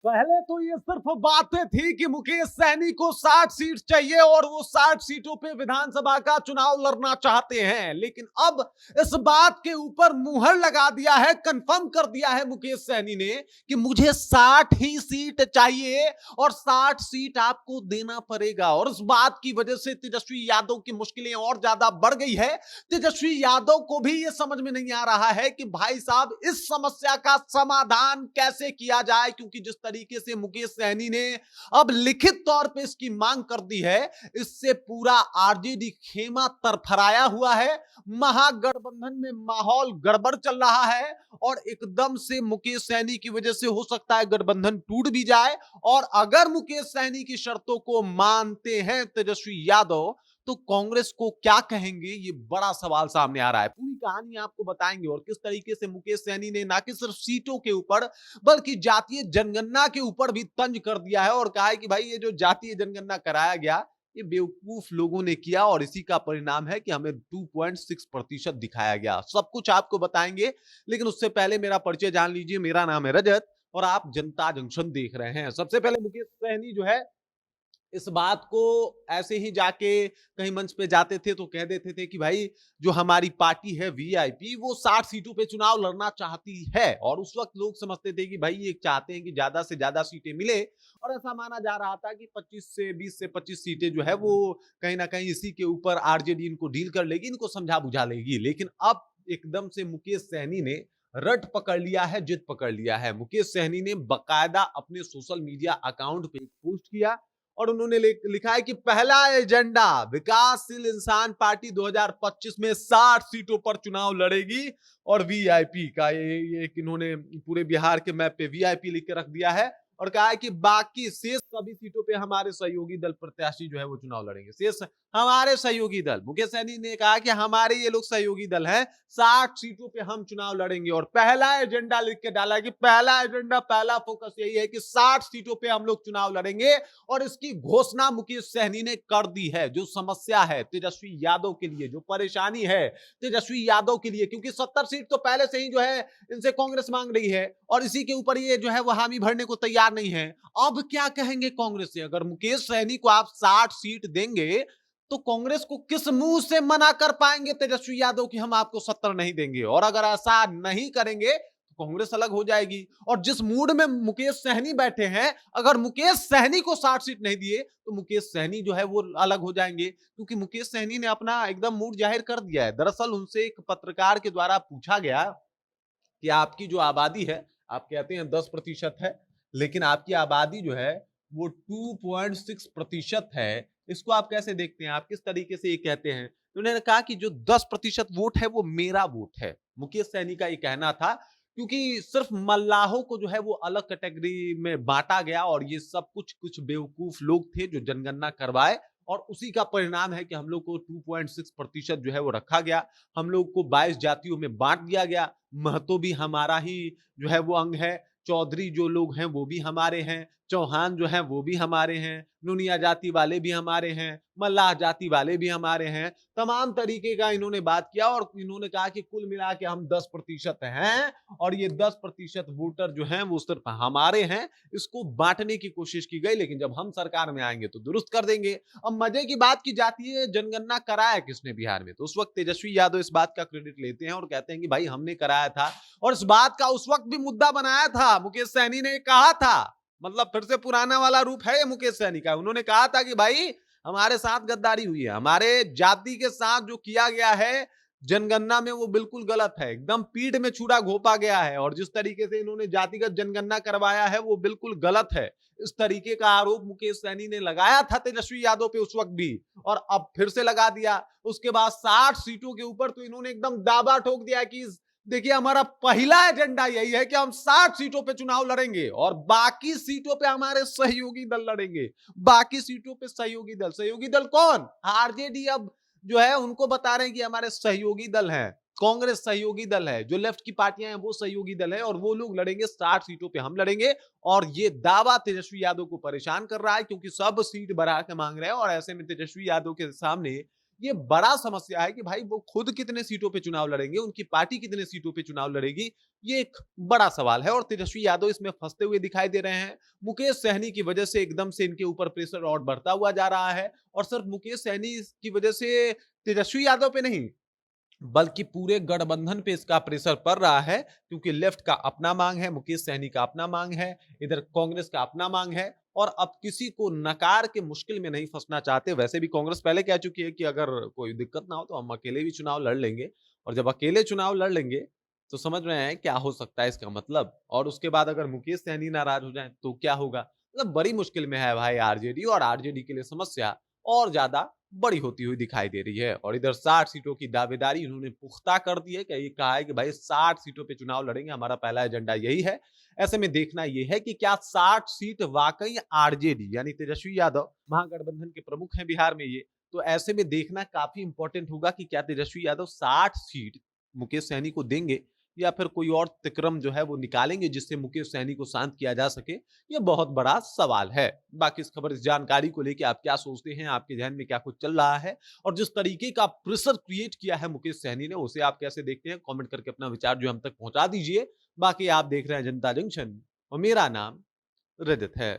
पहले तो ये सिर्फ बातें थी कि मुकेश सहनी को 60 सीट चाहिए और वो 60 सीटों पे विधानसभा का चुनाव लड़ना चाहते हैं, लेकिन अब इस बात के ऊपर मुहर लगा दिया है, कंफर्म कर दिया है मुकेश सहनी ने कि मुझे 60 ही सीट चाहिए और 60 सीट आपको देना पड़ेगा। और इस बात की वजह से तेजस्वी यादव की मुश्किलें और ज्यादा बढ़ गई है। तेजस्वी यादव को भी ये समझ में नहीं आ रहा है कि भाई साहब इस समस्या का समाधान कैसे किया जाए, क्योंकि जिस तरीके से मुकेश सहनी ने अब लिखित तौर पे इसकी मांग कर दी है, इससे पूरा आरजेडी खेमा तरफराया हुआ है। महागठबंधन में माहौल गड़बड़ चल रहा है और एकदम से मुकेश सहनी की वजह से हो सकता है गठबंधन टूट भी जाए। और अगर मुकेश सहनी की शर्तों को मानते हैं तेजस्वी यादव, तो कांग्रेस को क्या कहेंगे, ये बड़ा सवाल सामने आ रहा है। पूरी कहानी आपको बताएंगे और किस तरीके से मुकेश सहनी ने ना कि सिर्फ सीटों के ऊपर बल्कि जातीय जनगणना के ऊपर भी तंज कर दिया है और कहा है कि भाई ये जो जातीय जनगणना कराया गया, ये बेवकूफ लोगों ने किया और इसी का परिणाम है कि हमें 2.6% दिखाया गया। सब कुछ आपको बताएंगे, लेकिन उससे पहले मेरा परिचय जान लीजिए। मेरा नाम है रजत और आप जनता जंक्शन देख रहे हैं। सबसे पहले मुकेश सहनी जो है इस बात को ऐसे ही जाके कहीं मंच पे जाते थे तो कह देते थे कि भाई जो हमारी पार्टी है वीआईपी वो 60 सीटों पे चुनाव लड़ना चाहती है। और उस वक्त लोग समझते थे कि भाई ये चाहते हैं कि ज्यादा से ज्यादा सीटें मिले और ऐसा माना जा रहा था कि 20 से 25 सीटें जो है वो कहीं ना कहीं इसी के ऊपर आरजेडी इनको डील कर लेगी, इनको समझा बुझा लेगी। लेकिन अब एकदम से मुकेश सहनी ने रट पकड़ लिया है, जिद पकड़ लिया है। मुकेश सहनी ने बकायदा अपने सोशल मीडिया अकाउंट पे एक पोस्ट किया और उन्होंने लिखा है कि पहला एजेंडा विकासशील इंसान पार्टी 2025 में 60 सीटों पर चुनाव लड़ेगी। और वीआईपी का ये इन्होंने पूरे बिहार के मैप पे वीआईपी लिख के रख दिया है और कहा है कि बाकी शेष सभी सीटों पे हमारे सहयोगी दल प्रत्याशी जो है वो चुनाव लड़ेंगे। शेष हमारे सहयोगी दल, मुकेश सहनी ने कहा कि हमारे ये लोग सहयोगी दल हैं, 60 सीटों पे हम चुनाव लड़ेंगे। और पहला एजेंडा लिख के डाला कि पहला एजेंडा, पहला फोकस यही है कि 60 सीटों पे हम लोग चुनाव लड़ेंगे। और इसकी घोषणा मुकेश सहनी ने कर दी है। जो समस्या है तेजस्वी यादव के लिए, जो परेशानी है तेजस्वी यादव के लिए, क्योंकि 70 सीट तो पहले से ही जो है इनसे कांग्रेस मांग रही है और इसी के ऊपर ये जो है वो हामी भरने को तैयार नहीं है। अब क्या कहेंगे कांग्रेस से? अगर मुकेश सहनी को आप 60 सीट देंगे तो कांग्रेस को किस मुंह से मना कर पाएंगे तेजस्वी यादव कि हम आपको 70 नहीं देंगे? और अगर ऐसा नहीं करेंगे तो कांग्रेस अलग हो जाएगी। और जिस मूड में मुकेश सहनी बैठे हैं, अगर मुकेश सहनी को 60 सीट नहीं दिए तो मुकेश सहनी जो है वो अलग हो जाएंगे, क्योंकि मुकेश सहनी ने अपना एकदम मूड जाहिर कर दिया है। दरअसल उनसे एक पत्रकार के द्वारा पूछा गया कि आपकी जो आबादी है, आप कहते हैं 10% है, लेकिन आपकी आबादी जो है वो 2.6% है। इसको आप कैसे देखते हैं? आप किस तरीके से ये कहते हैं? तो उन्होंने कहा कि जो 10% वोट है वो मेरा वोट है। मुकेश सहनी का ये कहना था, क्योंकि सिर्फ मल्लाहों को जो है वो अलग कैटेगरी में बांटा गया और ये सब कुछ बेवकूफ लोग थे जो जनगणना करवाए और उसी का परिणाम है कि हम लोग को 2.6% जो है वो रखा गया। हम लोग को 22 जातियों में बांट दिया गया। महतो भी हमारा ही जो है वो अंग है, चौधरी जो लोग हैं वो भी हमारे हैं, चौहान जो है वो भी हमारे हैं, नुनिया जाति वाले भी हमारे हैं, मल्लाह जाति वाले भी हमारे हैं। तमाम तरीके का इन्होंने बात किया और इन्होंने कहा कि कुल मिला के हम 10% हैं और ये 10% वोटर जो हैं वो सिर्फ हमारे हैं। इसको बांटने की कोशिश की गई, लेकिन जब हम सरकार में आएंगे तो दुरुस्त कर देंगे। अब मजे की बात की जाती है जनगणना कराया किसने बिहार में, तो उस वक्त तेजस्वी यादव इस बात का क्रेडिट लेते हैं और कहते हैं कि भाई हमने कराया था। और इस बात का उस वक्त भी मुद्दा बनाया था। मुकेश सहनी ने कहा था, मतलब फिर से पुराना वाला रूप है ये मुकेश सहनी का। उन्होंने कहा था कि भाई हमारे साथ गद्दारी हुई है, हमारे जाति के साथ जो किया गया है जनगणना में वो बिल्कुल गलत है, एकदम पीठ में छुरा घोंपा गया है और जिस तरीके से इन्होंने जातिगत जनगणना करवाया है वो बिल्कुल गलत है। इस तरीके का आरोप मुकेश सहनी ने लगाया था तेजस्वी यादव पे उस वक्त भी और अब फिर से लगा दिया। उसके बाद 60 सीटों के ऊपर तो इन्होंने एकदम दावा ठोक दिया कि देखिए हमारा पहला एजेंडा यही है कि हम 60 सीटों पे चुनाव लड़ेंगे और बाकी सीटों पे हमारे सहयोगी दल लड़ेंगे। बाकी सीटों पे सहयोगी दल कौन? आरजेडी अब जो है उनको बता रहे हैं कि हमारे सहयोगी दल हैं, कांग्रेस सहयोगी दल है, जो लेफ्ट की पार्टियां हैं वो सहयोगी दल है और वो लोग लड़ेंगे 60 सीटों पे हम लड़ेंगे। और ये दावा तेजस्वी यादव को परेशान कर रहा है, क्योंकि सब सीट बढ़ा के मांग रहे हैं और ऐसे में तेजस्वी यादव के सामने ये बड़ा समस्या है कि भाई वो खुद कितने सीटों पे चुनाव लड़ेंगे, उनकी पार्टी कितने सीटों पे चुनाव लड़ेगी, ये एक बड़ा सवाल है और तेजस्वी यादव इसमें फंसते हुए दिखाई दे रहे हैं। मुकेश सहनी की वजह से एकदम से इनके ऊपर प्रेशर और बढ़ता हुआ जा रहा है और सिर्फ मुकेश सहनी की वजह से तेजस्वी यादव पे नहीं, बल्कि पूरे गठबंधन पे इसका प्रेशर पड़ रहा है क्योंकि लेफ्ट का अपना मांग है, मुकेश सहनी का अपना मांग है, इधर कांग्रेस का अपना मांग है और अब किसी को नकार के मुश्किल में नहीं फंसना चाहते। वैसे भी कांग्रेस पहले कह चुकी है कि अगर कोई दिक्कत ना हो तो हम अकेले भी चुनाव लड़ लेंगे और जब अकेले चुनाव लड़ लेंगे तो समझ रहे हैं क्या हो सकता है इसका मतलब। और उसके बाद अगर मुकेश सहनी नाराज हो जाए तो क्या होगा। मतलब बड़ी मुश्किल में है भाई आरजेडी और आरजेडी के लिए समस्या और ज्यादा बड़ी होती हुई दिखाई दे रही है। और इधर 60 सीटों की दावेदारी उन्होंने पुख्ता कर दी है कि ये कहा है कि भाई 60 सीटों पे चुनाव लड़ेंगे, हमारा पहला एजेंडा यही है। ऐसे में देखना ये है कि क्या 60 सीट वाकई आरजेडी यानी तेजस्वी यादव महागठबंधन के प्रमुख हैं बिहार में ये, तो ऐसे में देखना काफी इंपॉर्टेंट होगा कि क्या तेजस्वी यादव 60 सीट मुकेश सहनी को देंगे या फिर कोई और तिक्रम जो है वो निकालेंगे जिससे मुकेश सहनी को शांत किया जा सके। ये बहुत बड़ा सवाल है। बाकी इस खबर, इस जानकारी को लेके आप क्या सोचते हैं, आपके जहन में क्या कुछ चल रहा है और जिस तरीके का प्रेशर क्रिएट किया है मुकेश सहनी ने उसे आप कैसे देखते हैं, कमेंट करके अपना विचार जो हम तक पहुंचा दीजिए। बाकी आप देख रहे हैं जनता जंक्शन और मेरा नाम रजत है।